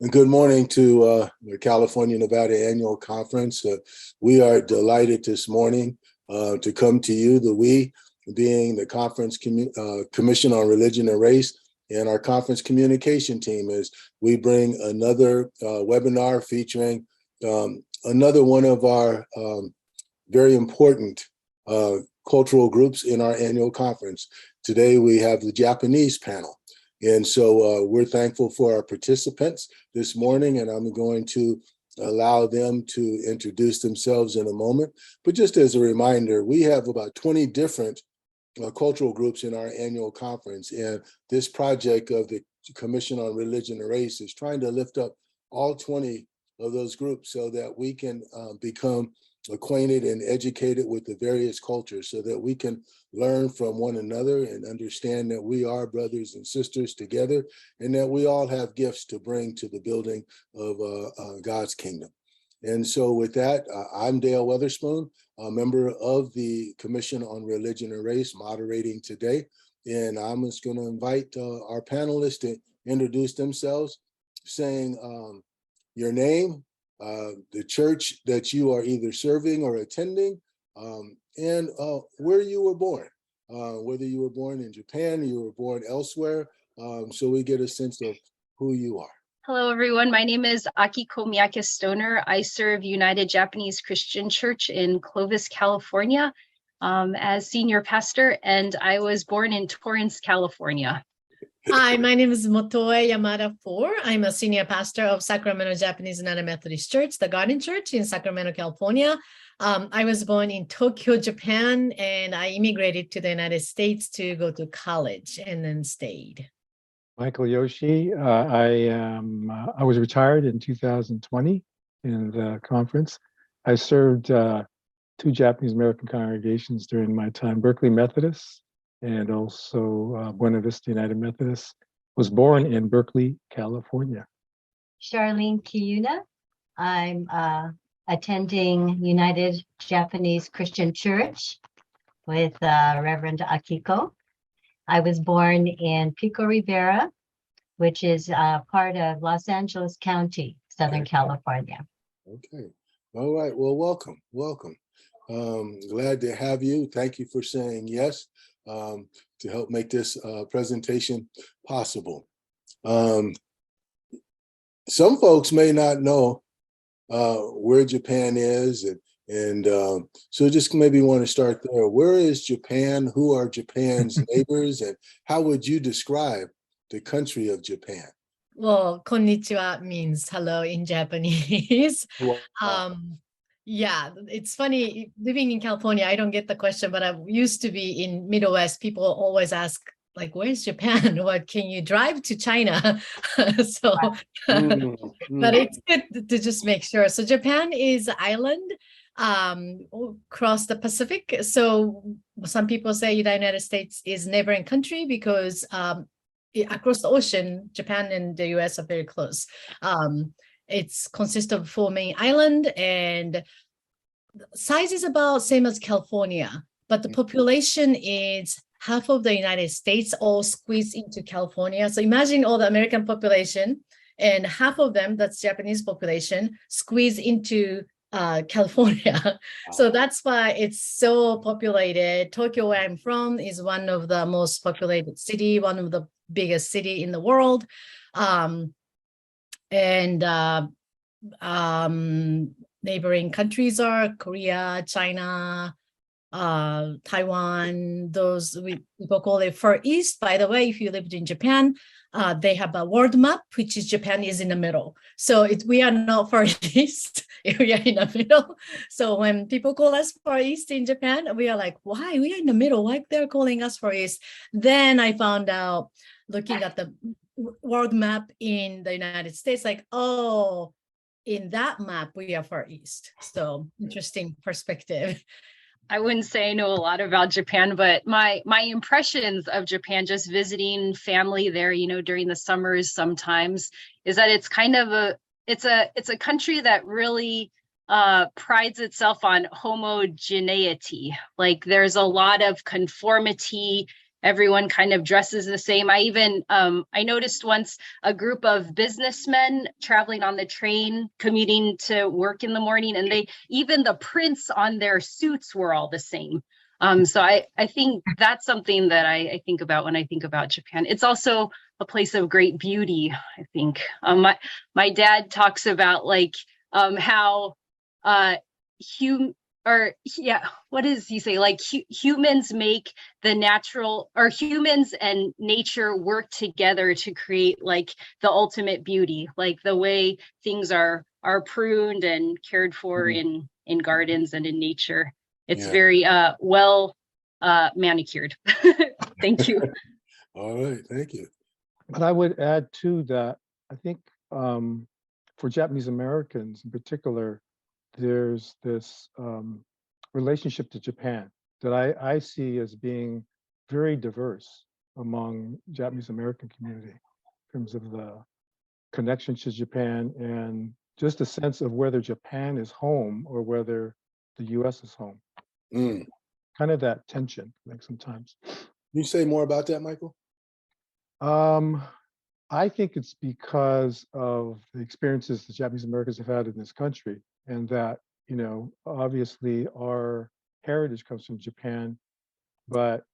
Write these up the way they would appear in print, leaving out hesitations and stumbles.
And good morning to the California Nevada Annual Conference. We are delighted this morning to come to you, we being the Conference Commission on Religion and Race, and our conference communication team as we bring another webinar featuring another one of our very important cultural groups in our annual conference. Today we have the Japanese panel. And so we're thankful for our participants this morning, and I'm going to allow them to introduce themselves in a moment. But just as a reminder, we have about 20 different cultural groups in our annual conference. And this project of the Commission on Religion and Race is trying to lift up all 20 of those groups so that we can become acquainted and educated with the various cultures so that we can learn from one another and understand that we are brothers and sisters together and that we all have gifts to bring to the building of God's kingdom. And so with that, I'm Dale Weatherspoon, a member of the Commission on Religion and Race, moderating today. And I'm just going to invite our panelists to introduce themselves, saying your name, the church that you are either serving or attending, and where you were born, whether you were born in Japan, you were born elsewhere, so we get a sense of who you are. Hello, everyone. My name is AKIKO MIYAKE-STONER. I serve United Japanese Christian Church in Clovis, California, as senior pastor, and I was born in Torrance, California. Hi, my name is Motoe Yamada-4. I'm a senior pastor of Sacramento Japanese United Methodist Church, the Garden Church in Sacramento, California. I was born in Tokyo, Japan, and I immigrated to the United States to go to college and then stayed. Michael YOSHII. I was retired in 2020 in the conference. I served two Japanese American congregations during my time, Berkeley Methodist and also Buena Vista United Methodist. Was born in Berkeley, California. CHARLENE KIYUNA. I'm attending United Japanese Christian Church with Reverend AKIKO. I was born in Pico Rivera, which is part of Los Angeles County, Southern California. Okay. All right. Well, welcome. Welcome. Glad to have you. Thank you for saying yes to help make this presentation possible. Some folks may not know where Japan is, and so just maybe want to start there. Where is Japan? Who are Japan's neighbors? And how would you describe the country of Japan? Well, konnichiwa means hello in Japanese. Wow. Yeah, it's funny, living in California, I don't get the question, but I used to be in Middle West. People always ask, like, where's Japan? What, can you drive to China? So, but it's good to just make sure. So Japan is an island across the Pacific. So some people say the United States is neighboring country because across the ocean, Japan and the US are very close. It's consists of 4 main islands, and size is about same as California, but the population is half of the United States all squeezed into California. So imagine all the American population and half of them, that's Japanese population, squeezed into California. So that's why it's so populated. Tokyo, where I'm from, is one of the most populated city, one of the biggest city in the world. Neighboring countries are Korea, China, Taiwan. Those people call it Far East. By the way, if you lived in Japan, they have a world map, which is Japan is in the middle. So we are not Far East, we are in the middle. So when people call us Far East in Japan, we are like, why? We are in the middle. Why they're calling us Far East? Then I found out, looking at the world map in the United States, like, oh, in that map, we are Far East. So interesting perspective. I wouldn't say I know a lot about Japan, but my impressions of Japan, just visiting family there, during the summers sometimes, is that it's kind of it's a country that really prides itself on homogeneity. Like there's a lot of conformity everyone kind of dresses the same. I even I noticed once a group of businessmen traveling on the train commuting to work in the morning, and they even the prints on their suits were all the same. So I think that's something that I think about when I think about Japan. It's also a place of great beauty, I think. My dad talks about like how what does he say? Like humans make the natural, or humans and nature work together to create like the ultimate beauty, like the way things are pruned and cared for in gardens and in nature. It's very well manicured. Thank you. All right, thank you. But I would add too that I think for Japanese Americans in particular, there's this relationship to Japan that I see as being very diverse among Japanese American community in terms of the connection to Japan and just a sense of whether Japan is home or whether the US is home. Kind of that tension, like sometimes. Can you say more about that, Michael? I think it's because of the experiences the Japanese Americans have had in this country, and that, you know, obviously our heritage comes from Japan, but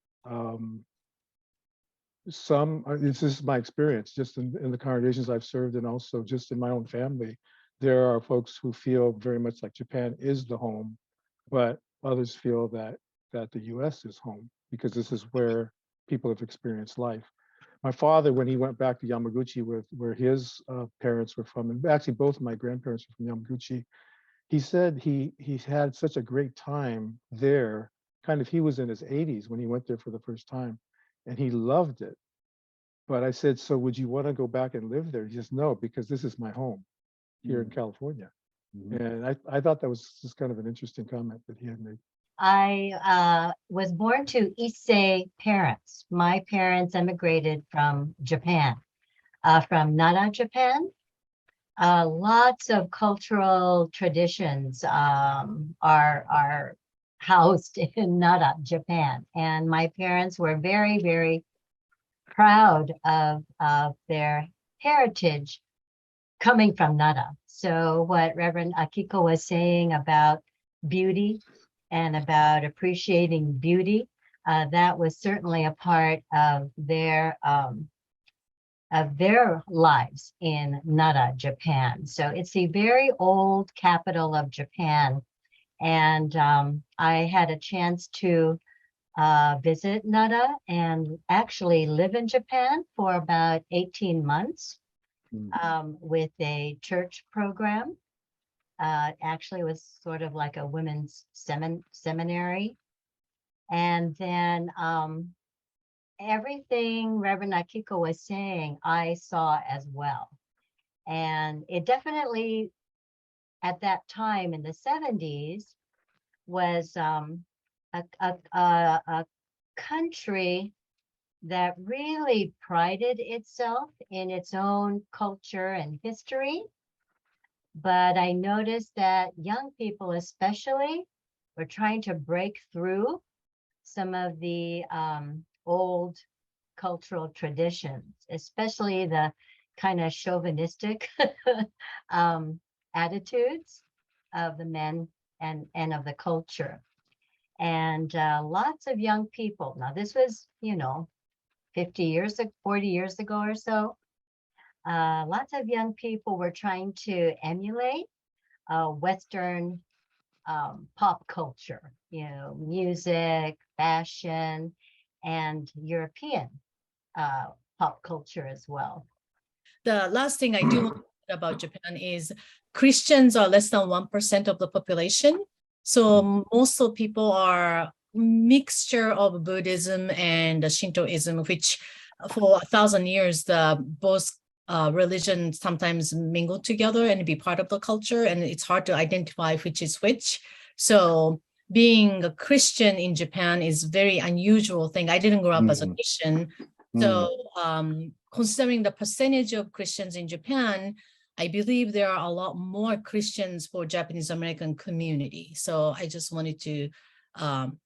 this is my experience just in the congregations I've served, and also just in my own family, there are folks who feel very much like Japan is the home, but others feel that the US is home because this is where people have experienced life. My father, when he went back to Yamaguchi, where his parents were from, and actually both of my grandparents were from Yamaguchi, he said he had such a great time there. Kind of, he was in his 80s when he went there for the first time, and he loved it. But I said, so would you want to go back and live there? He says, no, because this is my home here in California. And I thought that was just kind of an interesting comment that he had made. I was born to Issei parents. My parents emigrated from Japan, from Nara, Japan. Lots of cultural traditions are housed in Nara, Japan. And my parents were very, very proud of their heritage coming from Nara. So what Reverend Akiko was saying about beauty and about appreciating beauty, that was certainly a part of their lives in Nara, Japan. So it's a very old capital of Japan. And I had a chance to visit Nara and actually live in Japan for about 18 months with a church program. Actually, it was sort of like a women's seminary. And then everything Reverend Akiko was saying, I saw as well. And it definitely, at that time in the 70s, was a country that really prided itself in its own culture and history. But I noticed that young people especially were trying to break through some of the old cultural traditions, especially the kind of chauvinistic attitudes of the men and of the culture. And lots of young people, now this was, 40 years ago or so, lots of young people were trying to emulate Western pop culture, music, fashion, and European pop culture as well. The last thing I do want to say about Japan is Christians are less than 1% of the population. So most of people are mixture of Buddhism and Shintoism, which for 1,000 years, both religions sometimes mingle together and be part of the culture, and it's hard to identify which is which. So being a Christian in Japan is very unusual thing. I didn't grow up as a Christian. So considering the percentage of Christians in Japan, I believe there are a lot more Christians for Japanese American community. So I just wanted to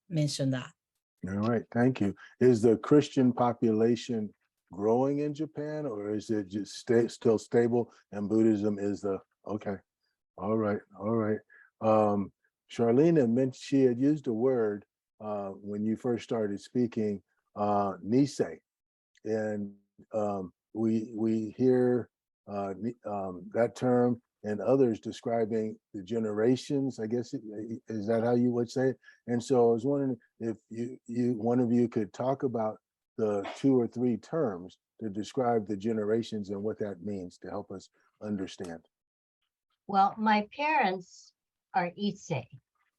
mention that. All right, thank you. Is the Christian population growing in Japan, or is it just still stable and Buddhism is the, okay, all right, all right. Charlene mentioned, she had used a word when you first started speaking, Nisei, and we hear that term and others describing the generations, I guess, is that how you would say it? And so I was wondering if one of you could talk about the 2 or 3 terms to describe the generations and what that means to help us understand. Well, my parents are Issei.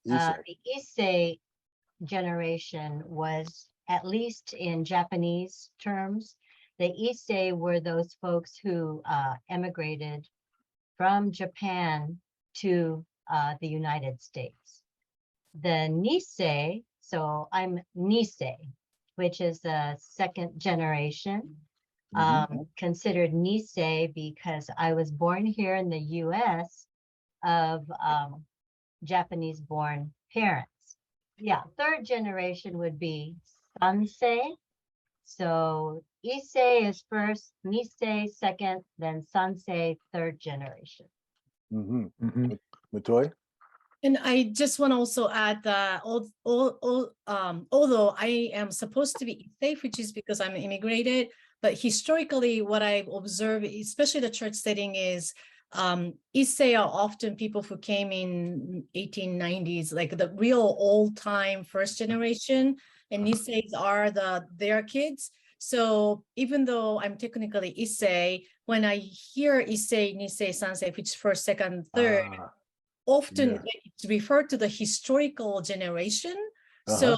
Issei. The Issei generation was, at least in Japanese terms, the Issei were those folks who emigrated from Japan to the United States. The Nisei, so I'm Nisei, which is the 2nd generation, considered Nisei because I was born here in the US of Japanese-born parents. Yeah, 3rd generation would be Sansei. So Issei is first, Nisei second, then Sansei 3rd generation. Matoy? And I just want to also add that although I am supposed to be safe, which is because I'm immigrated, but historically what I observe, especially the church setting, is Issei are often people who came in 1890s, like the real old time 1st generation, and Nisseis are their kids. So even though I'm technically Issei, when I hear Issei, Nisei, Sansei, which is 1st, 2nd, 3rd, often it's referred to the historical generation. So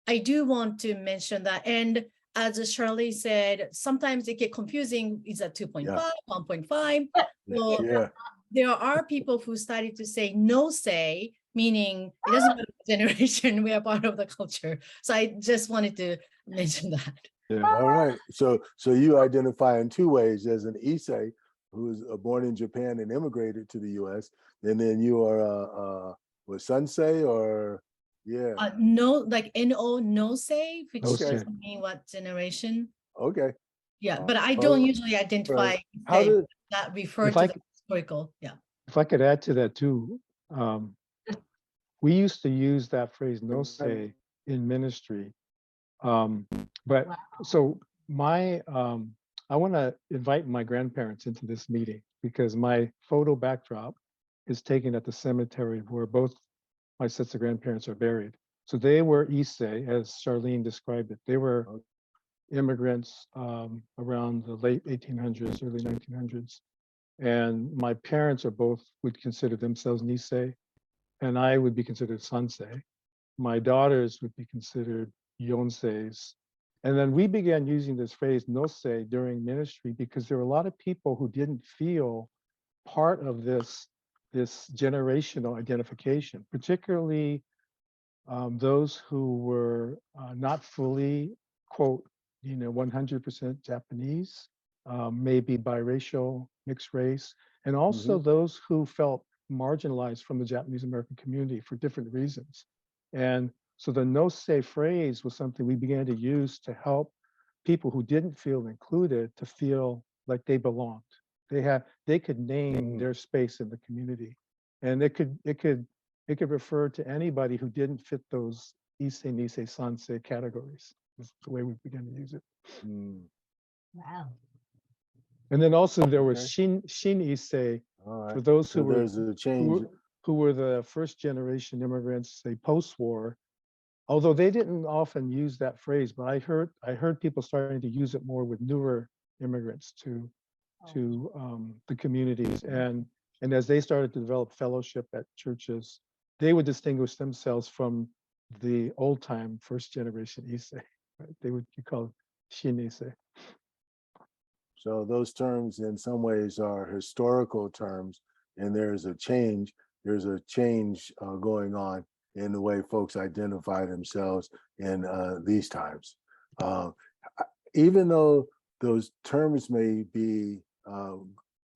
I do want to mention that. And as Charlie said, sometimes it gets confusing. Is that 2.5, 1.5? Well, there are people who started to say no say, meaning it doesn't matter what generation, we are part of the culture. So I just wanted to mention that. Yeah. All right. So you identify in 2 ways, as an Issei who was born in Japan and immigrated to the US, and then you are what, Sansei, or no, like no, no say, which doesn't mean what generation. Okay. Yeah, but I don't usually identify that refer to the historical. Yeah. If I could add to that too, we used to use that phrase "no say" in ministry, but so I want to invite my grandparents into this meeting because my photo backdrop is taken at the cemetery where both my sets of grandparents are buried. So they were Issei, as Charlene described it. They were immigrants around the late 1800s, early 1900s. And my parents would consider themselves Nisei, and I would be considered Sansei. My daughters would be considered Yonseis. And then we began using this phrase "no-sei" during ministry because there were a lot of people who didn't feel part of this generational identification, particularly those who were not fully, quote, 100% Japanese, maybe biracial, mixed race, and also those who felt marginalized from the Japanese American community for different reasons. And so the "no-sei" phrase was something we began to use to help people who didn't feel included to feel like they belonged. They could name their space in the community, and it could refer to anybody who didn't fit those Issei, Nisei, Sansei categories. That's the way we began to use it. Wow. And then also there was Shin Issei for those who were who were the 1st generation immigrants, say post-war. Although they didn't often use that phrase, but I heard people starting to use it more with newer immigrants to the communities, and as they started to develop fellowship at churches, they would distinguish themselves from the old time 1st generation Issei. Right? They would be called Shin Issei. So those terms in some ways are historical terms, and there's a change. There's a change going on in the way folks identify themselves in these times. Even though those terms may be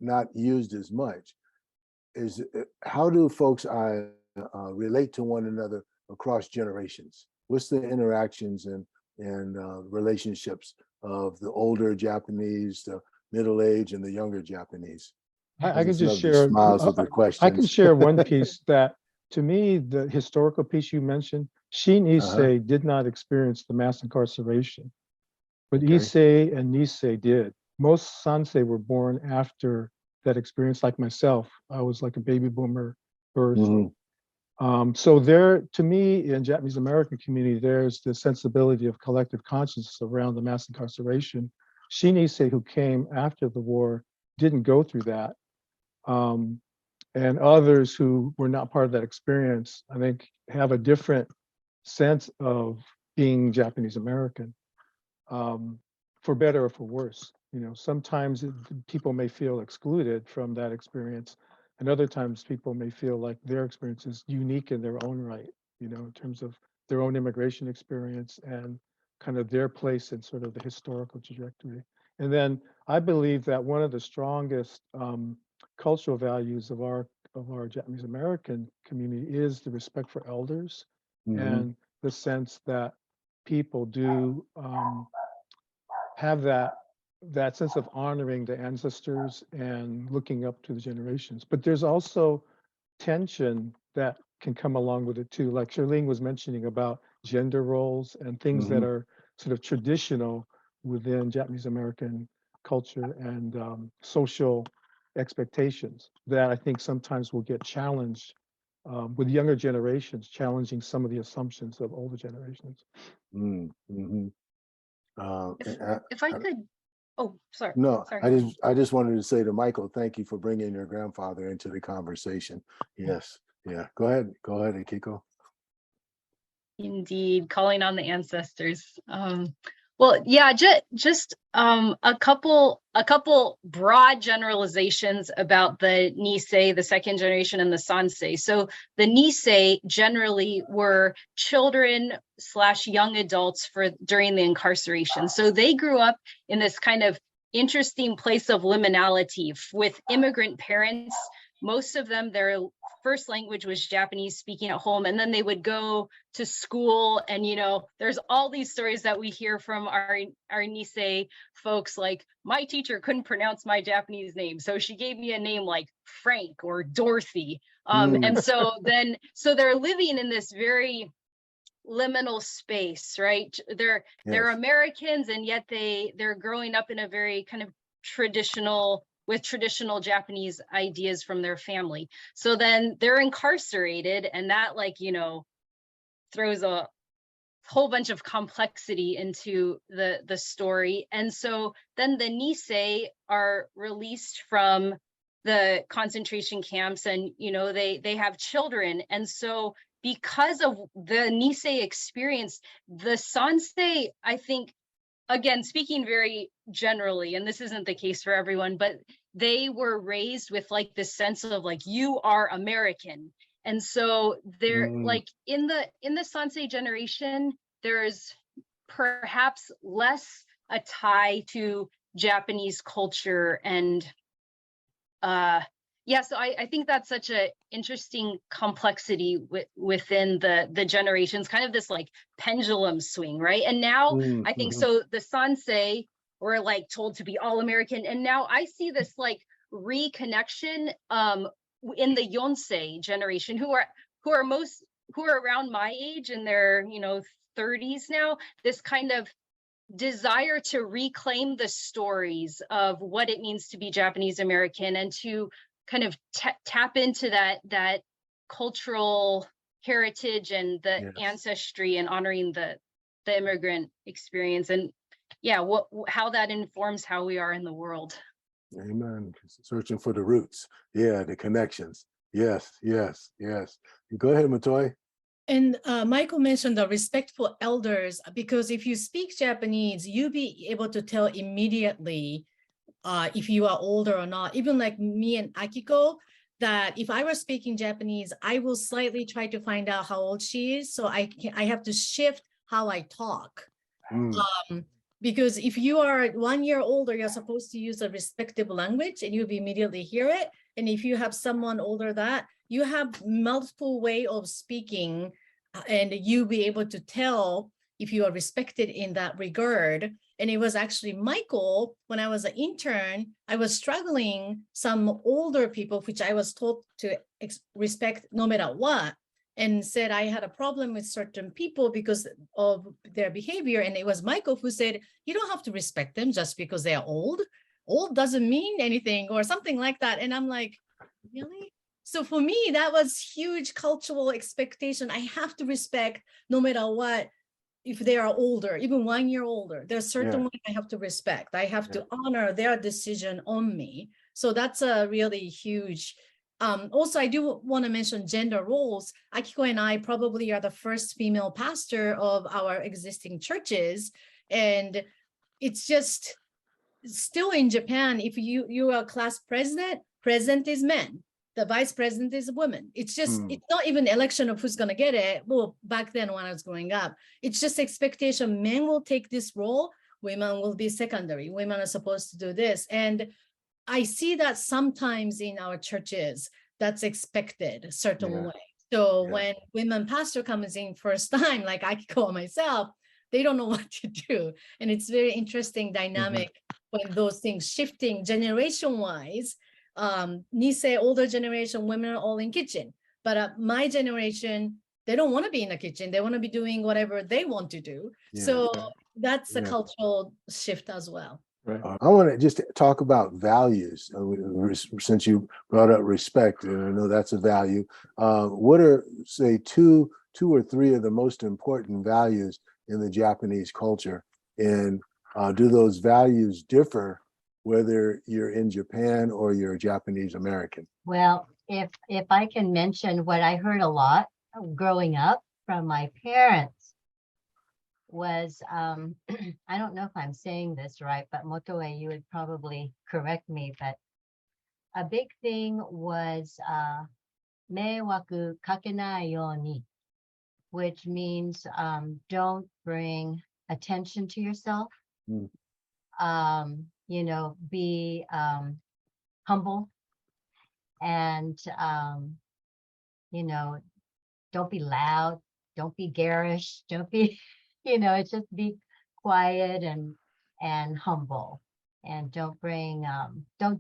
not used as much, how do folks relate to one another across generations? what's the interactions and relationships of the older Japanese, the middle age, and the younger Japanese? I can just just love the share. smiles with the I can questions. share one piece that, to me, the historical piece you mentioned, Shin Issei did not experience the mass incarceration, but Okay. Issei and Nisei did. Most Sansei were born after that experience, like myself. I was like a baby boomer birth. So there, to me, in Japanese American community, there's the sensibility of collective consciousness around the mass incarceration. Shin Issei, who came after the war, didn't go through that. And others who were not part of that experience, I think, have a different sense of being Japanese American, for better or for worse. You know, sometimes people may feel excluded from that experience, and other times people may feel like their experience is unique in their own right, you know, in terms of their own immigration experience and kind of their place in sort of the historical trajectory. And then I believe that one of the strongest cultural values of our Japanese American community is the respect for elders and the sense that people do have that sense of honoring the ancestors and looking up to the generations. But there's also tension that can come along with it too. Like CHARLENE was mentioning about gender roles and things that are sort of traditional within Japanese American culture and social expectations that I think sometimes will get challenged with younger generations, challenging some of the assumptions of older generations. If I could, oh, sorry. No, Sorry. I just wanted to say to Michael, thank you for bringing your grandfather into the conversation. Yes, yeah. Go ahead, AKIKO. Indeed, calling on the ancestors. Well, yeah, just a couple broad generalizations about the Nisei, the second generation, and the Sansei. So the Nisei generally were children / young adults during the incarceration. So they grew up in this kind of interesting place of liminality with immigrant parents. Most of them, their first language was Japanese speaking at home, and then they would go to school. And, you know, there's all these stories that we hear from our Nisei folks, like, my teacher couldn't pronounce my Japanese name, so she gave me a name like Frank or Dorothy. And so they're living in this very liminal space, right? They're Americans, and yet they're growing up in a very kind of traditional Japanese ideas from their family. So then they're incarcerated, and that, like, you know, throws a whole bunch of complexity into the story. And so then the Nisei are released from the concentration camps, and, you know, they have children. And so because of the Nisei experience, the Sansei, I think, again, speaking very generally, and this isn't the case for everyone, but they were raised with like this sense of like, you are American. And so they're like in the Sansei generation, there's perhaps less a tie to Japanese culture. And yeah, so I think that's such an interesting complexity within the generations, kind of this like pendulum swing, right? And now I think so the Sansei were like told to be all American, and now I see this like reconnection in the Yonsei generation, who are around my age, in their 30s now, this kind of desire to reclaim the stories of what it means to be Japanese American, and to kind of tap into that cultural heritage and the ancestry, and honoring the immigrant experience, and how that informs how we are in the world. Amen. Searching for the roots. Yeah, the connections. Yes. Go ahead, Matoy. And Michael mentioned the respect for elders, because if you speak Japanese, you'll be able to tell immediately if you are older or not. Even like me and Akiko, that if I were speaking Japanese, I will slightly try to find out how old she is. So I have to shift how I talk. Because if you are 1 year older, you're supposed to use a respective language, and you'll immediately hear it. And if you have someone older, that you have multiple way of speaking and you be able to tell if you are respected in that regard. And it was actually Michael, when I was an intern, I was struggling some older people, which I was taught to respect no matter what, and said I had a problem with certain people because of their behavior. And it was Michael who said, you don't have to respect them just because they are old. Old doesn't mean anything, or something like that. And I'm like, really? So for me, that was huge cultural expectation. I have to respect no matter what. If they are older, even 1 year older, there's certain way I have to respect. I have to honor their decision on me. So that's a really huge. Also, I do want to mention gender roles. Akiko and I probably are the first female pastor of our existing churches. And it's just still in Japan, if you are a class president is men. The vice president is a woman. It's just, it's not even election of who's going to get it. Well, back then when I was growing up, it's just expectation. Men will take this role. Women will be secondary. Women are supposed to do this. And I see that sometimes in our churches, that's expected a certain way. So when women pastor comes in first time, like Akiko or myself, they don't know what to do. And it's very interesting dynamic when those things shifting generation wise. Nisei, older generation, women are all in kitchen. But my generation, they don't want to be in the kitchen. They want to be doing whatever they want to do. So that's a cultural shift as well. Right. I want to just talk about values, since you brought up respect, and I know that's a value. What are, say, two or three of the most important values in the Japanese culture? And do those values differ whether you're in Japan or you're a Japanese American? Well, if I can mention what I heard a lot growing up from my parents was, I don't know if I'm saying this right, but Motoe, you would probably correct me, but a big thing was meiwaku kakenai yo ni, which means don't bring attention to yourself. You know, be humble, and you know, don't be loud, don't be garish, don't be, you know, it's just be quiet and humble, and don't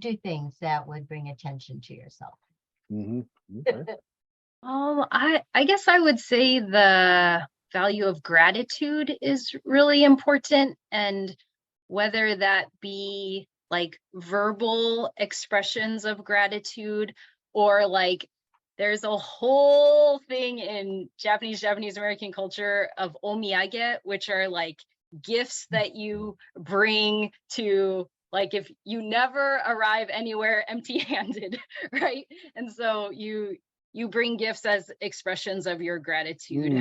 do things that would bring attention to yourself. Okay. I guess I would say the value of gratitude is really important, and whether that be like verbal expressions of gratitude, or like there's a whole thing in Japanese American culture of omiyage, which are like gifts that you bring to, like, if you never arrive anywhere empty-handed, right? And so you bring gifts as expressions of your gratitude.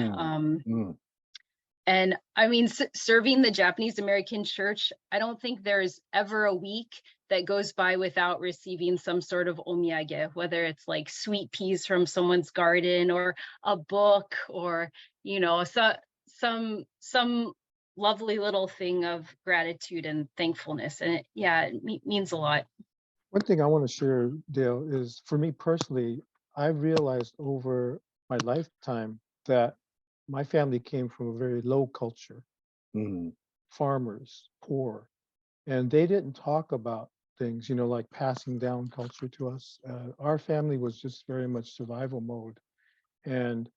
And I mean, serving the Japanese American church, I don't think there's ever a week that goes by without receiving some sort of omiyage, whether it's like sweet peas from someone's garden, or a book, or, you know, some lovely little thing of gratitude and thankfulness. And it means a lot. One thing I want to share, Dale, is for me personally, I've realized over my lifetime that my family came from a very low culture, farmers, poor, and they didn't talk about things, you know, like passing down culture to us. Our family was just very much survival mode. And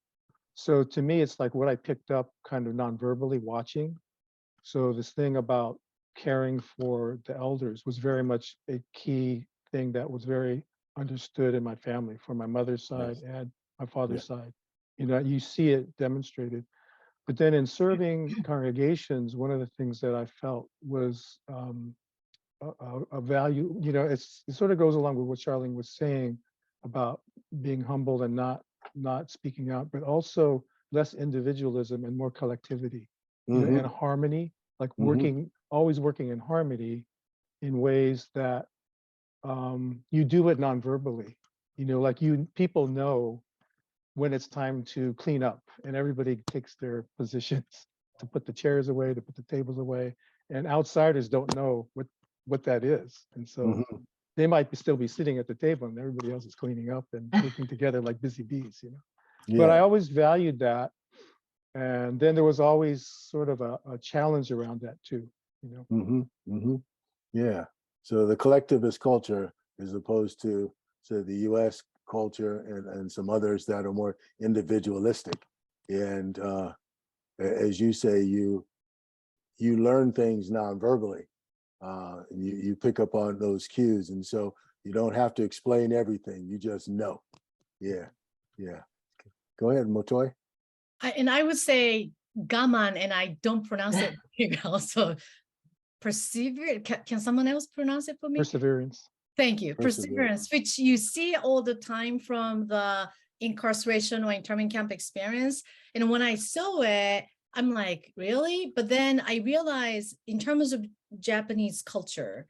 so to me, it's like what I picked up kind of non-verbally watching. So this thing about caring for the elders was very much a key thing that was very understood in my family, from my mother's side and my father's side. You know, you see it demonstrated. But then in serving congregations, one of the things that I felt was a value, you know, it sort of goes along with what Charlene was saying about being humble and not speaking out, but also less individualism and more collectivity, you know, and harmony, like always working in harmony in ways that you do it non-verbally, you know, like people know when it's time to clean up, and everybody takes their positions to put the chairs away, to put the tables away, and outsiders don't know what that is. And so they might still be sitting at the table and everybody else is cleaning up and working together like busy bees, you know. But I always valued that. And then there was always sort of a challenge around that too, you know. Yeah. So the collectivist culture, as opposed to the U.S. culture and some others that are more individualistic. And as you say, you learn things non-verbally. You pick up on those cues, and so you don't have to explain everything. You just know. Yeah. Go ahead, Motoy. I would say gaman, and I don't pronounce it very well. So persevere. Can someone else pronounce it for me? Perseverance. Thank you. Perseverance, which you see all the time from the incarceration or internment camp experience. And when I saw it, I'm like, really? But then I realized in terms of Japanese culture,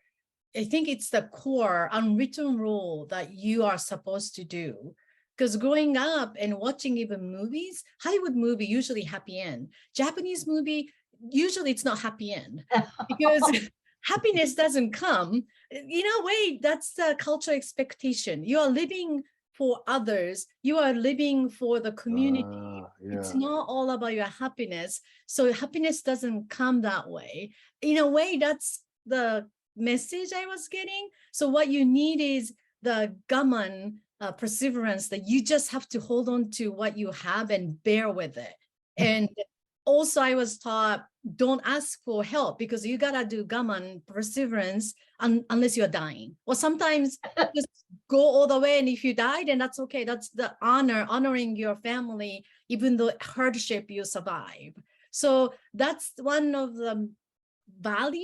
I think it's the core unwritten rule that you are supposed to do. Because growing up and watching even movies, Hollywood movie, usually happy end. Japanese movie, usually it's not happy end. Because happiness doesn't come. In a way, that's the cultural expectation. You are living for others. You are living for the community. It's not all about your happiness. So happiness doesn't come that way. In a way, that's the message I was getting. So what you need is the gaman, perseverance, that you just have to hold on to what you have and bear with it. And also I was taught, don't ask for help, because you gotta do gaman, perseverance, unless you're dying. Or sometimes just go all the way, and if you die, then that's okay. That's the honoring your family, even though hardship you survive. So that's one of the value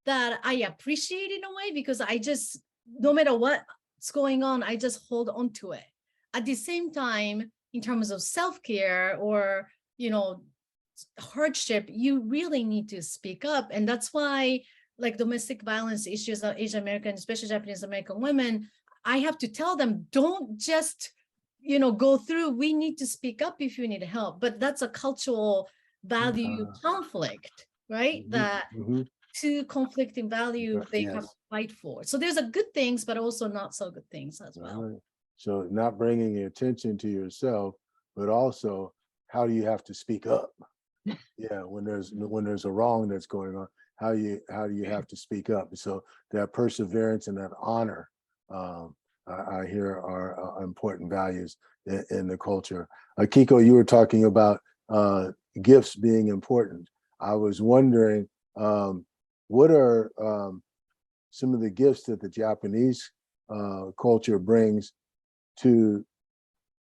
that I appreciate in a way, because I just, no matter what's going on, I just hold on to it. At the same time, in terms of self-care or, hardship, you really need to speak up. And that's why, like, domestic violence issues of Asian American, especially Japanese American women, I have to tell them, don't just, go through. We need to speak up if you need help. But that's a cultural value conflict, right? That two conflicting values they have to fight for. So there's a good things, but also not so good things as well. Right. So not bringing attention to yourself, but also how do you have to speak up? Yeah, when there's a wrong that's going on, how do you have to speak up? So that perseverance and that honor, I hear are important values in the culture. Akiko, you were talking about gifts being important. I was wondering, what are some of the gifts that the Japanese culture brings to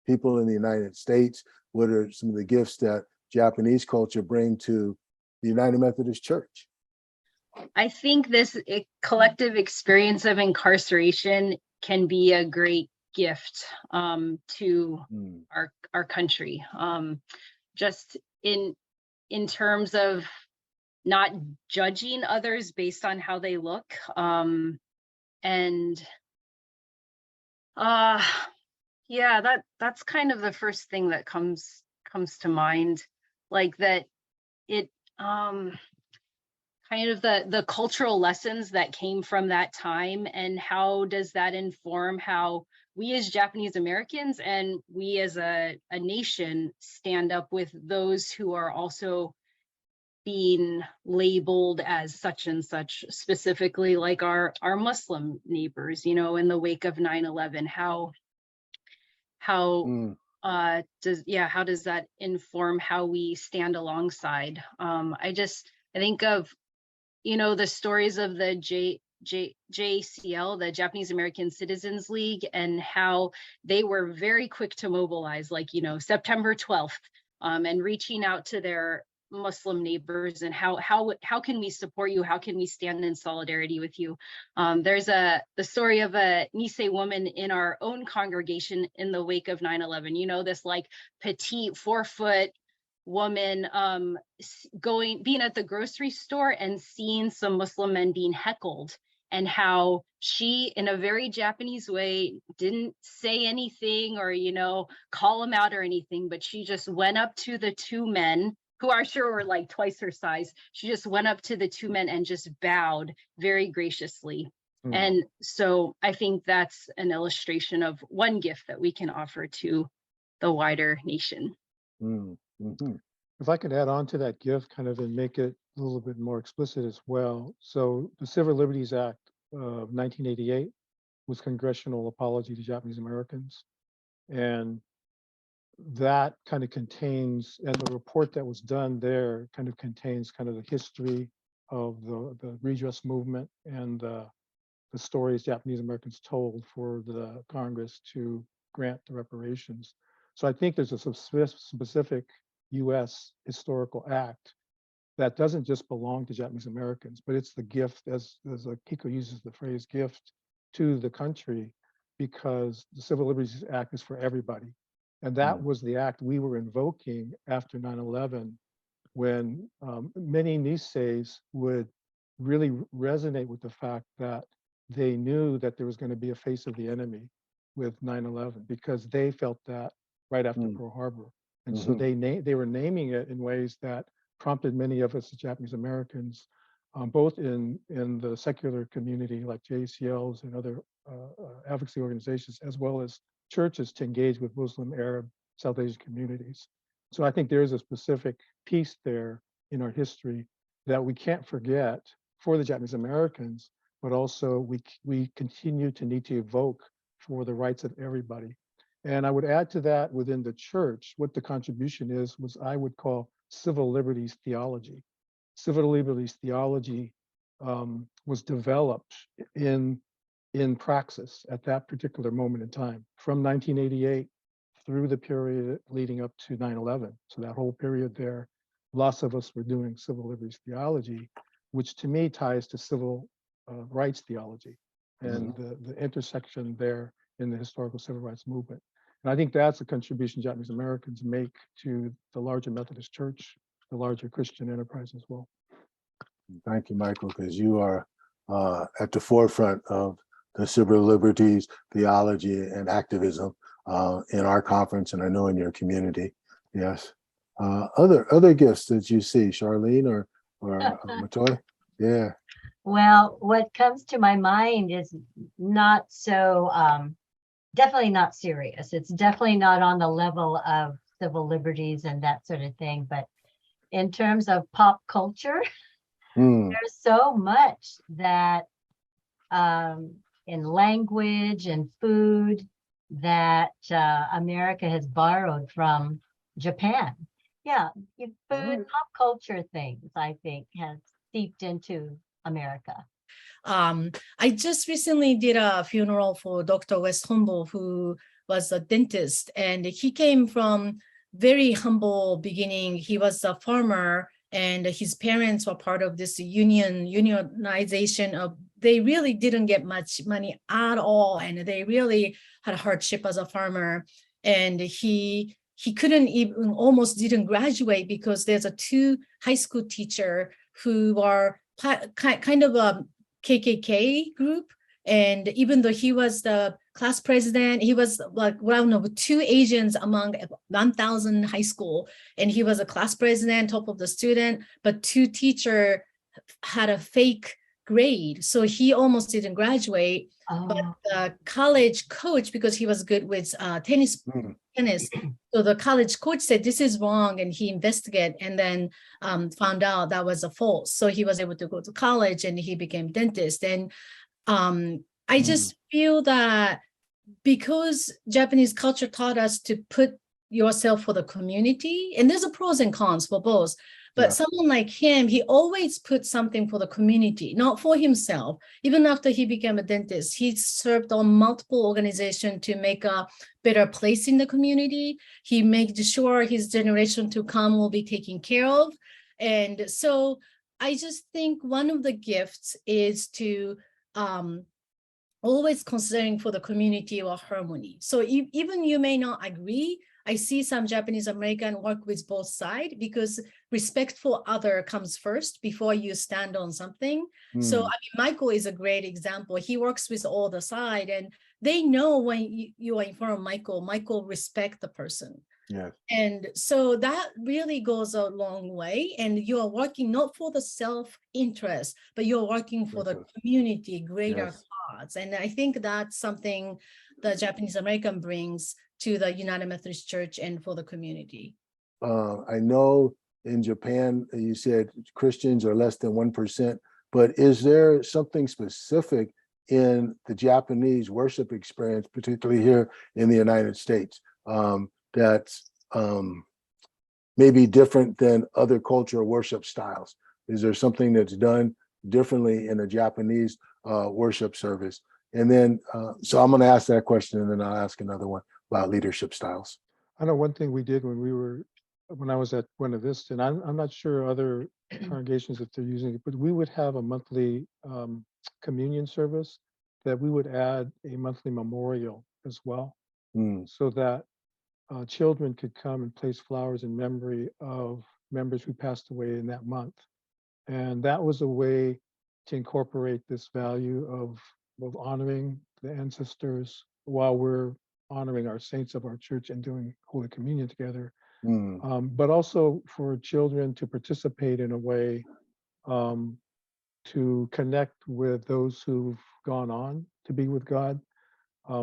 people in the United States? What are some of the gifts that Japanese culture bring to the United Methodist Church? I think this collective experience of incarceration can be a great gift to our country. Just in terms of not judging others based on how they look, that's kind of the first thing that comes to mind, like that it kind of the cultural lessons that came from that time, and how does that inform how we as Japanese Americans and we as a nation stand up with those who are also being labeled as such and such, specifically like our Muslim neighbors, in the wake of 9/11. How does that inform how we stand alongside? I think of, the stories of the JCL, the Japanese American Citizens League, and how they were very quick to mobilize, like, September 12th, and reaching out to their Muslim neighbors, and how can we support you? How can we stand in solidarity with you? There's the story of a Nisei woman in our own congregation in the wake of 9/11. This like petite 4-foot woman being at the grocery store and seeing some Muslim men being heckled, and how she, in a very Japanese way, didn't say anything or call them out or anything, but she just went up to the two men, who I'm sure were like twice her size. She just went up to the two men and just bowed very graciously. And so I think that's an illustration of one gift that we can offer to the wider nation. If I could add on to that gift kind of and make it a little bit more explicit as well. So the Civil Liberties Act of 1988 was congressional apology to Japanese Americans. And that kind of contains, and the report that was done there kind of contains kind of the history of the redress movement and the stories Japanese Americans told for the Congress to grant the reparations. So I think there's a specific US historical act that doesn't just belong to Japanese Americans, but it's the gift, as AKIKO uses the phrase, gift to the country, because the Civil Liberties Act is for everybody. And that was the act we were invoking after 9/11, when many Niseis would really resonate with the fact that they knew that there was going to be a face of the enemy with 9/11, because they felt that right after Pearl Harbor. And so they were naming it in ways that prompted many of us as Japanese Americans, both in the secular community like JCLs and other advocacy organizations, as well as churches, to engage with Muslim, Arab, South Asian communities. So I think there's a specific piece there in our history that we can't forget for the Japanese Americans, but also we continue to need to evoke for the rights of everybody. And I would add to that, within the church, what the contribution is, was I would call civil liberties theology. Civil liberties theology was developed in praxis at that particular moment in time, from 1988 through the period leading up to 9/11. So that whole period there, lots of us were doing civil liberties theology, which to me ties to civil rights theology and the intersection there in the historical civil rights movement. And I think that's a contribution Japanese Americans make to the larger Methodist Church, the larger Christian enterprise as well. Thank you, Michael, because you are at the forefront of the civil liberties theology and activism in our conference, and I know in your community. Yes. Other gifts that you see, Charlene or Matoy? Yeah. Well, what comes to my mind is not so, definitely not serious. It's definitely not on the level of civil liberties and that sort of thing. But in terms of pop culture, there's so much that in language and food that America has borrowed from Japan. Yeah, food, pop culture things, I think, has seeped into America. I just recently did a funeral for Dr. West Humble, who was a dentist, and he came from very humble beginning. He was a farmer, and his parents were part of this unionization of, they really didn't get much money at all, and they really had a hardship as a farmer. And he couldn't even, almost didn't graduate, because there's a two high school teacher who are kind of a KKK group. And even though he was the class president, he was like one of two Asians among 1,000 high school. And he was a class president, top of the student, but two teacher had a fake grade. So he almost didn't graduate. But the college coach, because he was good with tennis, so the college coach said, this is wrong. And he investigated and then found out that was a false. So he was able to go to college and he became dentist. And I just feel that because Japanese culture taught us to put yourself for the community, and there's a pros and cons for both, but someone like him, he always put something for the community, not for himself. Even after he became a dentist, he served on multiple organizations to make a better place in the community. He made sure his generation to come will be taken care of. And so I just think one of the gifts is to always considering for the community or harmony. So even you may not agree, I see some Japanese American work with both sides, because respect for other comes first before you stand on something. So I mean, Michael is a great example. He works with all the side, and they know when you are in front of Michael respect the person. Yes. And so that really goes a long way. And you are working not for the self-interest, but you're working for the community, greater cause. And I think that's something the Japanese American brings to the United Methodist Church and for the community. I know in Japan, you said Christians are less than 1%, but is there something specific in the Japanese worship experience, particularly here in the United States, that's maybe different than other cultural worship styles? Is there something that's done differently in a Japanese worship service? And then, so I'm going to ask that question, and then I'll ask another one about leadership styles. I know one thing we did when I was at Buena Vista, and I'm not sure other congregations if they're using it, but we would have a monthly communion service that we would add a monthly memorial as well, so that children could come and place flowers in memory of members who passed away in that month. And that was a way to incorporate this value of honoring the ancestors while we're honoring our saints of our church and doing Holy Communion together. But also for children to participate in a way to connect with those who've gone on to be with God,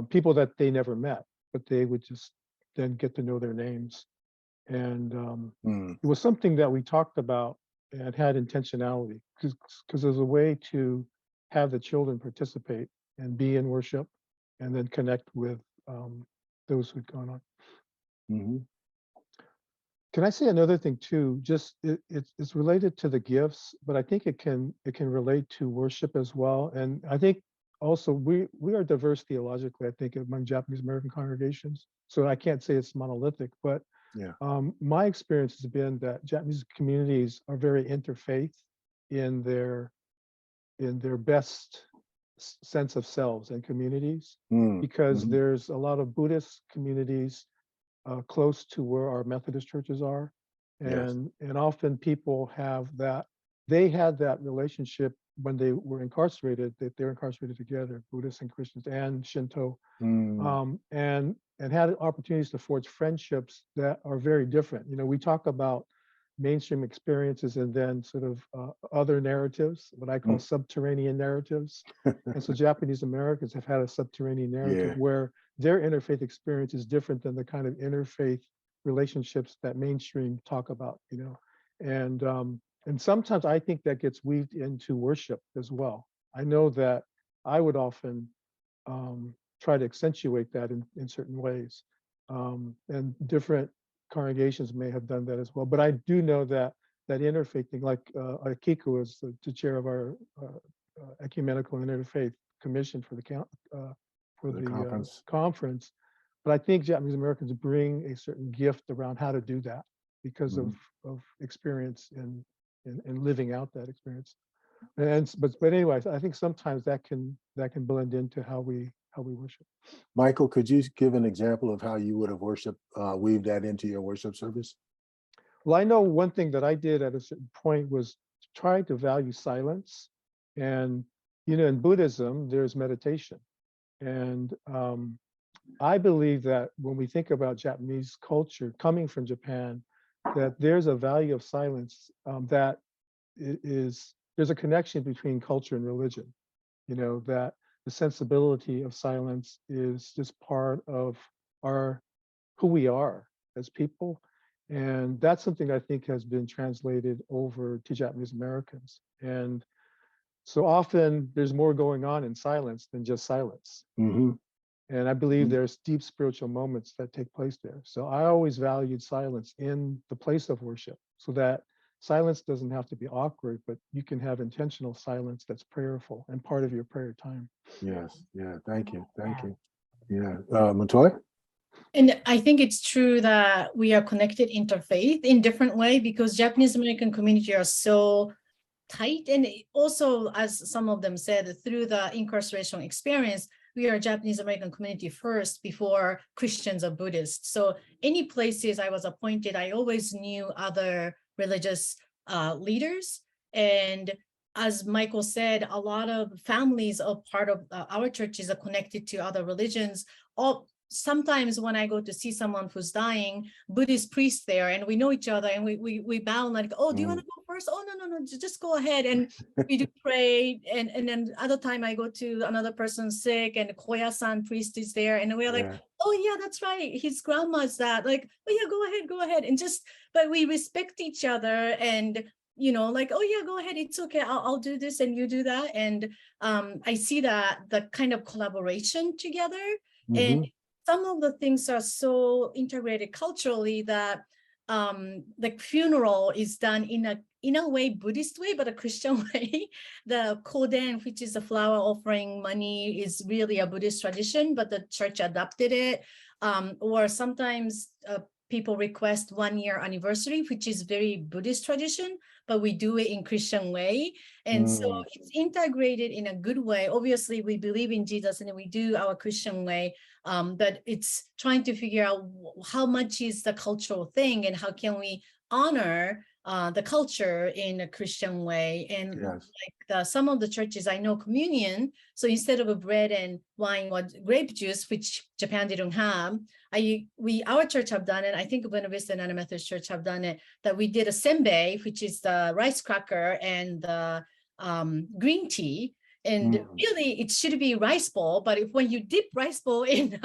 people that they never met, but they would just then get to know their names. And it was something that we talked about and had intentionality, because there's a way to have the children participate and be in worship and then connect with those who'd gone on. Can I say another thing too? Just it's related to the gifts, but I think it can relate to worship as well. And I think also we are diverse theologically, I think, among Japanese American congregations. So I can't say it's monolithic, but my experience has been that Japanese communities are very interfaith in their best sense of selves and communities, because there's a lot of Buddhist communities close to where our Methodist churches are, and often people have that. They had that relationship when they were incarcerated, that they're incarcerated together, Buddhists and Christians and Shinto, and had opportunities to forge friendships that are very different. You know, we talk about mainstream experiences and then sort of other narratives, what I call subterranean narratives. And so Japanese Americans have had a subterranean narrative where their interfaith experience is different than the kind of interfaith relationships that mainstream talk about, you know. And sometimes I think that gets weaved into worship as well. I know that I would often try to accentuate that in certain ways. And different congregations may have done that as well. But I do know that interfaith thing, like AKIKO is the chair of our Ecumenical and Interfaith Commission for the conference. But I think Japanese Americans bring a certain gift around how to do that because of experience in living out that experience. But anyway, I think sometimes that can blend into how we worship. Michael, could you give an example of how you would have weaved that into your worship service? Well, I know one thing that I did at a certain point was try to value silence. And, you know, in Buddhism, there's meditation. And I believe that when we think about Japanese culture coming from Japan, that there's a value of silence that there's a connection between culture and religion, you know, that the sensibility of silence is just part of who we are as people. And that's something I think has been translated over to Japanese Americans. And so often there's more going on in silence than just silence. And I believe there's deep spiritual moments that take place there. So I always valued silence in the place of worship, so that silence doesn't have to be awkward, but you can have intentional silence that's prayerful and part of your prayer time. Yes. Yeah. Thank you. Yeah. Montoya? And I think it's true that we are connected interfaith in different way, because Japanese American community are so tight. And also, as some of them said, through the incarceration experience, we are Japanese American community first before Christians or Buddhists. So any places I was appointed, I always knew other religious leaders. And as Michael said, a lot of families are part of our churches are connected to other religions. Sometimes when I go to see someone who's dying, Buddhist priest there, and we know each other, and we bow like, oh, do you want to go first? Oh, no, just go ahead. And we do pray. And then other time I go to another person sick, and Koya-san priest is there, and we're like, oh yeah, that's right. His grandma's that. Like, oh yeah, go ahead. And just, but we respect each other and, like, oh yeah, go ahead. It's okay. I'll do this and you do that. And I see that the kind of collaboration together. And some of the things are so integrated culturally that the funeral is done in a way Buddhist way, but a Christian way. The koden, which is the flower offering money, is really a Buddhist tradition, but the church adopted it. Or sometimes people request 1-year anniversary, which is very Buddhist tradition, but we do it in Christian way. And so it's integrated in a good way. Obviously, we believe in Jesus and we do our Christian way, but it's trying to figure out how much is the cultural thing and how can we honor the culture in a Christian way. And like some of the churches, I know communion. So instead of a bread and wine or grape juice, which Japan didn't have, our church have done it. I think Buena Vista United Methodist Church have done it, that we did a senbei, which is the rice cracker and the green tea. And really, it should be rice bowl, but when you dip rice bowl in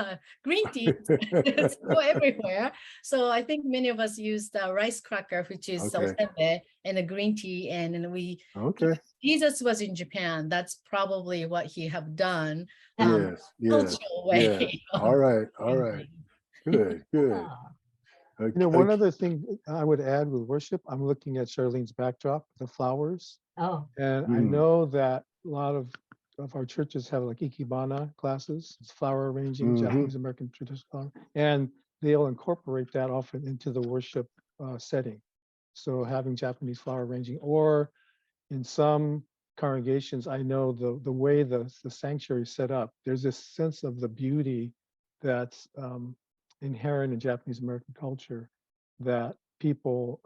green tea, it's go everywhere. So I think many of us use the rice cracker, which is senbei, and a green tea. And we, Jesus was in Japan. That's probably what he have done. Cultural way. All right. Good. One other thing I would add with worship, I'm looking at Charlene's backdrop, the flowers. Oh. And I know that a lot of our churches have like ikebana classes, it's flower arranging, Japanese American traditional flower, and they'll incorporate that often into the worship setting. So having Japanese flower arranging, or in some congregations, I know the way the sanctuary is set up, there's this sense of the beauty that's inherent in Japanese American culture, that people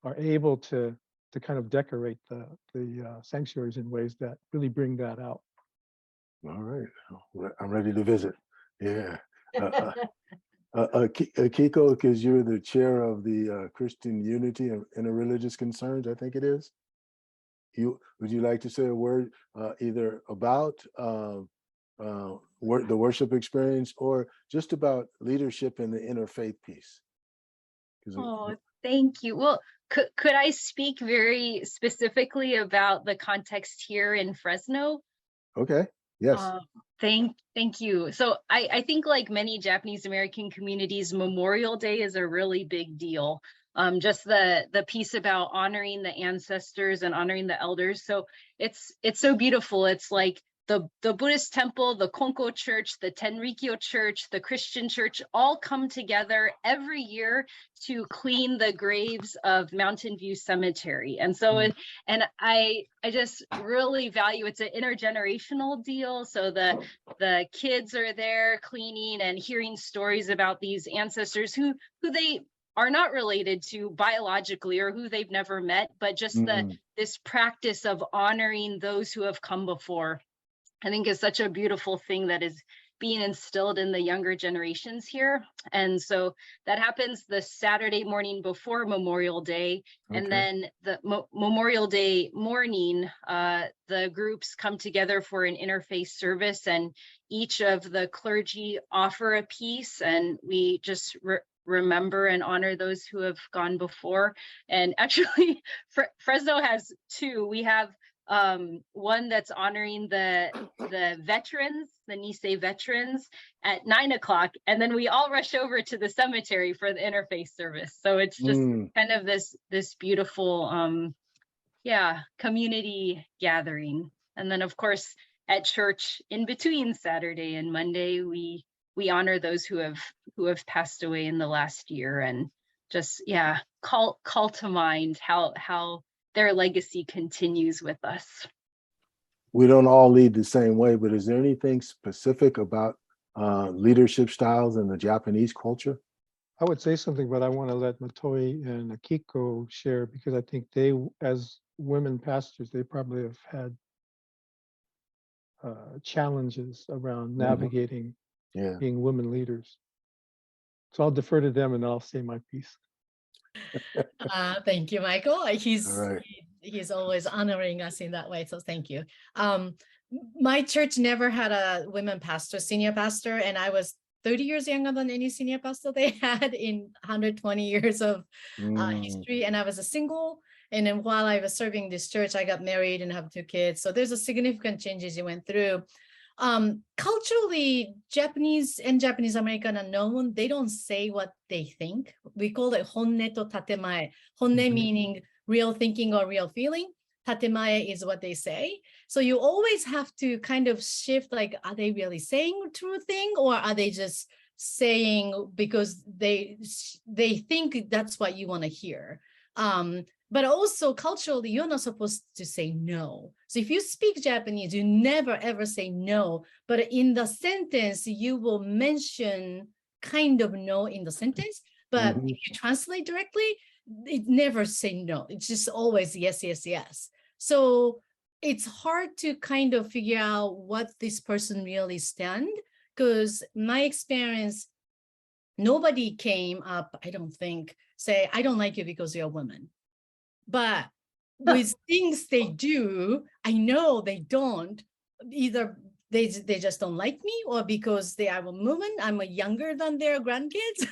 are able to kind of decorate the sanctuaries in ways that really bring that out. All right, I'm ready to visit. Yeah. AKIKO, because you're the chair of the Christian Unity and Interreligious Concerns, I think it is. Would you like to say a word either about the worship experience or just about leadership in the interfaith piece? Oh, thank you. Well, could I speak very specifically about the context here in Fresno? Okay. Yes. Thank you. So I think, like many Japanese American communities, Memorial Day is a really big deal. Just the piece about honoring the ancestors and honoring the elders. So it's so beautiful. It's like the Buddhist temple, the Konko church, the Tenrikyo church, the Christian church all come together every year to clean the graves of Mountain View Cemetery. And so, and I just really value, it's an intergenerational deal. So the kids are there cleaning and hearing stories about these ancestors who they are not related to biologically or who they've never met, but just this practice of honoring those who have come before. I think is such a beautiful thing that is being instilled in the younger generations here. And so that happens the Saturday morning before Memorial Day. And then the Memorial Day morning, the groups come together for an interfaith service, and each of the clergy offer a piece, and we just remember and honor those who have gone before. And actually, Fresno has two. We have one that's honoring the veterans, the Nisei veterans, at 9 o'clock, and then we all rush over to the cemetery for the interfaith service. So it's just kind of this beautiful community gathering. And then of course at church in between Saturday and Monday, we honor those who have passed away in the last year, and just call to mind how their legacy continues with us. We don't all lead the same way, but is there anything specific about leadership styles in the Japanese culture? I would say something, but I want to let Matoi and AKIKO share, because I think they, as women pastors, they probably have had challenges around navigating being women leaders. So I'll defer to them and I'll say my piece. Thank you, Michael. He's always honoring us in that way, so thank you. My church never had a women pastor, senior pastor, and I was 30 years younger than any senior pastor they had in 120 years of Mm. history. And I was a single. And then while I was serving this church, I got married and have 2 kids. So there's a significant changes you went through. Culturally, Japanese and Japanese American are known, they don't say what they think. We call it honne to tatemae. Honne meaning real thinking or real feeling. Tatemae is what they say. So you always have to kind of shift, like, are they really saying a true thing, or are they just saying because they think that's what you want to hear? But also culturally, you're not supposed to say no. So if you speak Japanese, you never ever say no. But in the sentence, you will mention kind of no in the sentence. But if you translate directly, it never say no. It's just always yes, yes, yes. So it's hard to kind of figure out what this person really stand, because my experience, nobody came up, I don't think, say, I don't like you because you're a woman. But with things they do, I know they don't. Either they just don't like me, or because they are a woman, I'm younger than their grandkids.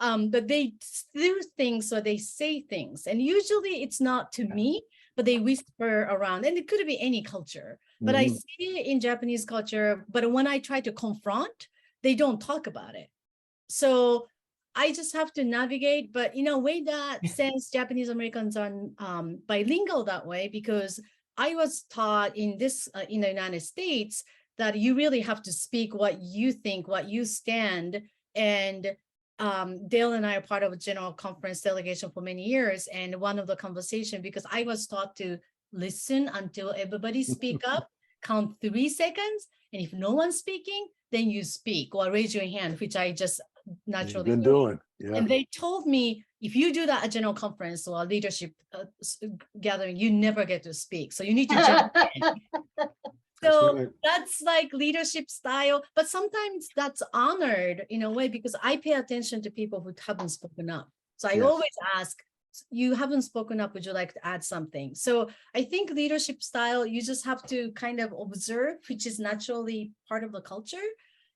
But they do things, or they say things. And usually it's not to me, but they whisper around. And it could be any culture. But I see it in Japanese culture. But when I try to confront, they don't talk about it. So I just have to navigate, but in a way that since Japanese Americans are bilingual that way, because I was taught in this in the United States that you really have to speak what you think, what you stand. And Dale and I are part of a general conference delegation for many years. And one of the conversation, because I was taught to listen until everybody speak up, count 3 seconds. And if no one's speaking, then you speak or raise your hand, which I just naturally been doing. Yeah. And they told me, if you do that at general conference or leadership gathering, you never get to speak. So you need to jump in. So that's like leadership style, but sometimes that's honored in a way, because I pay attention to people who haven't spoken up. So I always ask, you haven't spoken up, would you like to add something? So I think leadership style, you just have to kind of observe, which is naturally part of the culture.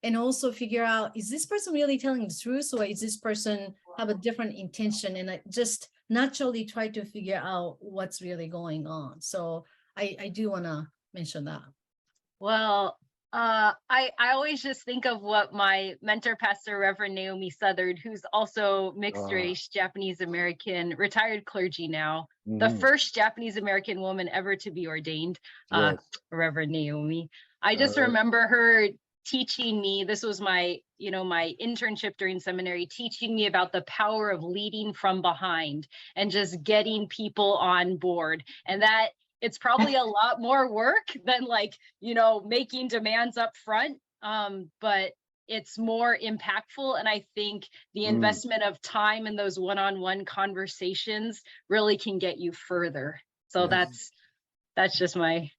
And also figure out, is this person really telling the truth, or is this person have a different intention? And I just naturally try to figure out what's really going on. So I do want to mention that. Well, I always just think of what my mentor, Pastor Reverend Naomi Southard, who's also mixed race, Japanese American, retired clergy now, the first Japanese American woman ever to be ordained, Reverend Naomi. I just remember her teaching me, this was my, my internship during seminary, teaching me about the power of leading from behind and just getting people on board. And that it's probably a lot more work than making demands up front. But it's more impactful. And I think the investment of time in those one-on-one conversations really can get you further. So that's just my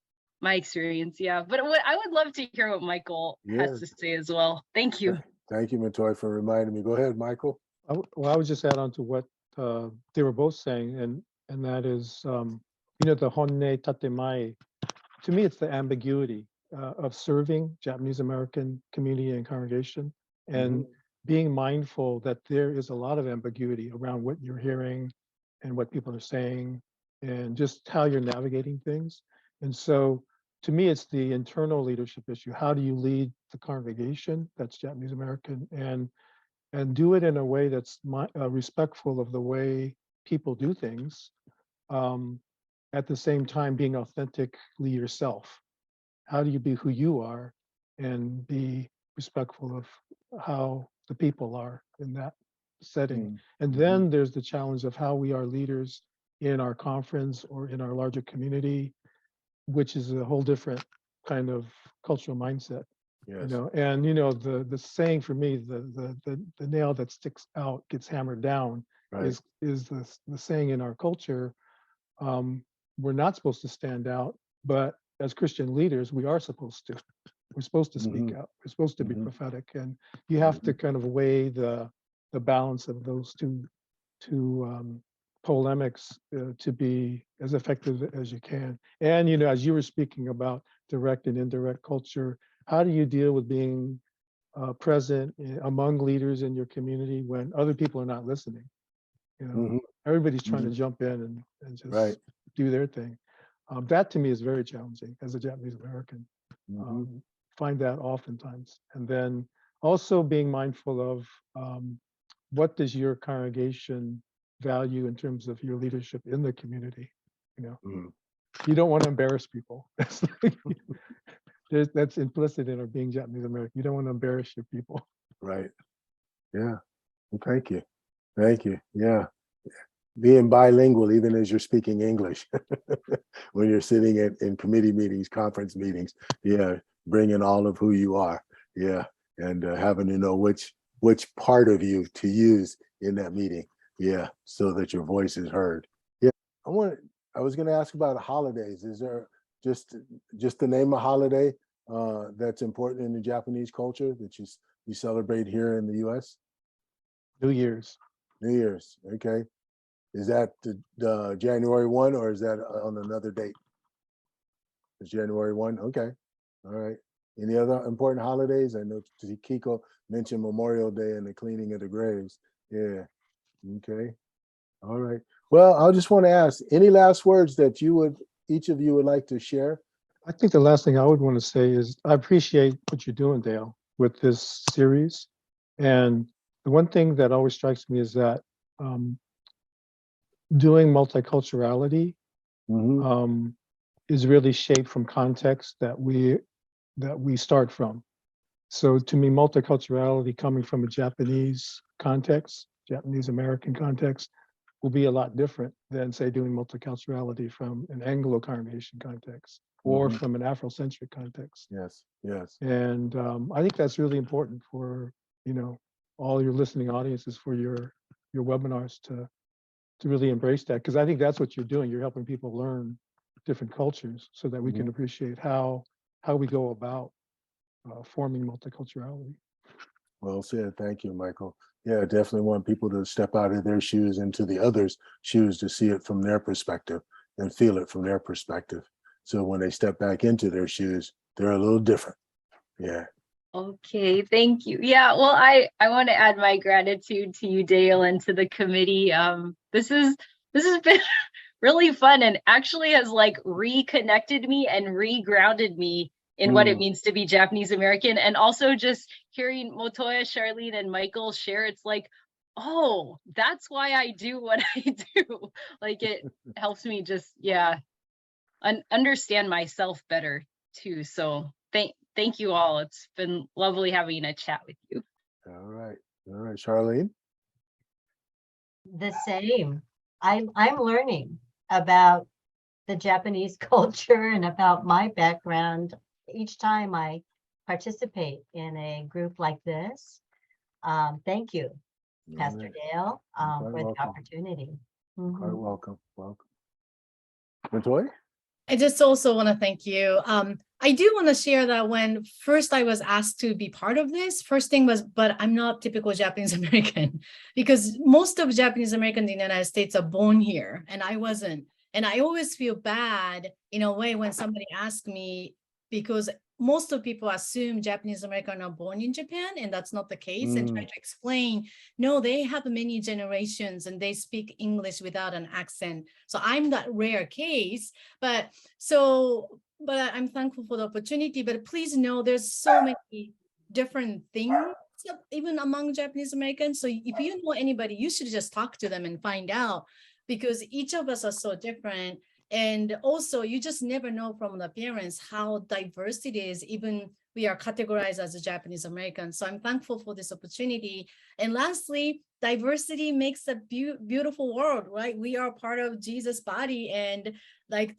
experience. Yeah. But I would love to hear what Michael has to say as well. Thank you. Thank you, Mentor, for reminding me. Go ahead, Michael. I would just add on to what they were both saying, and that is, the honne tatemae. To me, it's the ambiguity of serving Japanese American community and congregation, and being mindful that there is a lot of ambiguity around what you're hearing and what people are saying, and just how you're navigating things. And so, to me, it's the internal leadership issue. How do you lead the congregation that's Japanese American, and do it in a way that's respectful of the way people do things, at the same time being authentically yourself. How do you be who you are and be respectful of how the people are in that setting? And then there's the challenge of how we are leaders in our conference or in our larger community, which is a whole different kind of cultural mindset. Yes. And the saying for me, the nail that sticks out gets hammered down, is the saying in our culture. We're not supposed to stand out, but as Christian leaders, we are supposed to. We're supposed to speak out. We're supposed to be prophetic, and you have to kind of weigh the balance of those two polemics to be as effective as you can. And as you were speaking about direct and indirect culture, how do you deal with being present among leaders in your community when other people are not listening. You know, Mhm. everybody's trying to jump in and just Right. do their thing. That to me is very challenging as a Japanese American. Find that oftentimes. And then also being mindful of what does your congregation value in terms of your leadership in the community. You know, you don't want to embarrass people. That's implicit in our being Japanese American. You don't want to embarrass your people. Right. Yeah. Well, thank you. Thank you. Yeah. Being bilingual, even as you're speaking English, when you're sitting in committee meetings, conference meetings, yeah, bringing all of who you are, yeah, and having to know which part of you to use in that meeting, yeah, so that your voice is heard. Yeah, I was going to ask about holidays. Is there just to name a holiday that's important in the Japanese culture that you celebrate here in the U.S.? New Year's. New Year's, okay. Is that the January 1 or is that on another date? It's January 1, okay. All right. Any other important holidays? I know Kiko mentioned Memorial Day and the cleaning of the graves. Yeah, okay. All right. Well, I just want to ask, any last words that each of you would like to share? I think the last thing I would want to say is I appreciate what you're doing, Dale, with this series. And the one thing that always strikes me is that doing multiculturality is really shaped from context that we start from. So to me, multiculturality coming from a Japanese context, Japanese American context, will be a lot different than, say, doing multiculturality from an Anglo congregation context or from an Afrocentric context. Yes, yes. And I think that's really important for, you know, all your listening audiences, for your webinars to really embrace that, because I think that's what you're doing. You're helping people learn different cultures so that we can appreciate how we go about forming multiculturality. Well said. Thank you, Michael. Yeah, definitely want people to step out of their shoes into the others' shoes to see it from their perspective and feel it from their perspective. So when they step back into their shoes, they're a little different. Yeah. Okay, thank you. Yeah, well, I want to add my gratitude to you, Dale, and to the committee. This has been really fun and actually has like reconnected me and regrounded me in what it means to be Japanese American. And also just hearing Motoya, Charlene, and Michael share, it's like, oh, that's why I do what I do. Like it helps me just, yeah, understand myself better too. So thank you all. It's been lovely having a chat with you. All right. All right, Charlene. The same. I'm learning about the Japanese culture and about my background each time I participate in a group like this. Thank you, Pastor Dale, for the opportunity. Quite welcome. Welcome. Motoya? I just also want to thank you. I do want to share that when first I was asked to be part of this, first thing was, but I'm not typical Japanese American, because most of Japanese Americans in the United States are born here and I wasn't. And I always feel bad in a way when somebody asks me, because most of people assume Japanese Americans are born in Japan, and that's not the case, and try to explain, no, they have many generations and they speak English without an accent. So I'm that rare case, but I'm thankful for the opportunity. But please know there's so many different things even among Japanese Americans. So if you know anybody, you should just talk to them and find out, because each of us are so different. And also, you just never know from the appearance how diverse it is, even we are categorized as a Japanese American. So I'm thankful for this opportunity. And lastly, diversity makes a beautiful world, right? We are part of Jesus' body, and like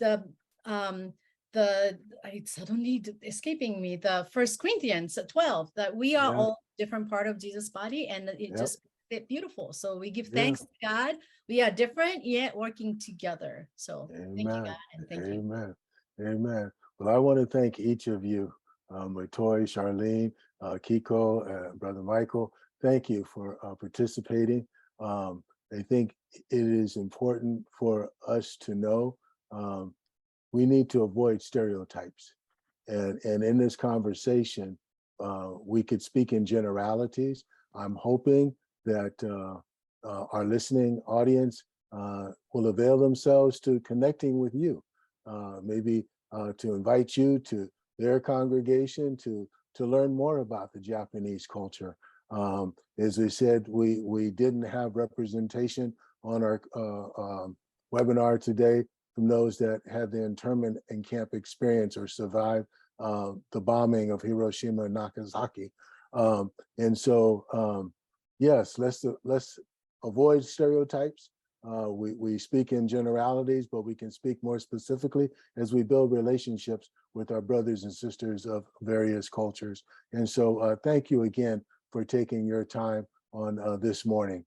it's suddenly escaping me, the 1 Corinthians 12, that we are all different part of Jesus' body, and it just fit beautiful. So we give thanks to God. We are different yet working together. So thank you, God, and thank you. Amen. Amen. Well, I want to thank each of you, Motoya, Charlene, Kiko, Brother Michael. Thank you for participating. I think it is important for us to know we need to avoid stereotypes. And in this conversation, we could speak in generalities. I'm hoping that our listening audience will avail themselves to connecting with you, maybe to invite you to their congregation to learn more about the Japanese culture. As we said, we didn't have representation on our webinar today from those that had the internment and camp experience or survived the bombing of Hiroshima and Nagasaki. And so, yes, let's avoid stereotypes. We speak in generalities, but we can speak more specifically as we build relationships with our brothers and sisters of various cultures. And so thank you again for taking your time on this morning.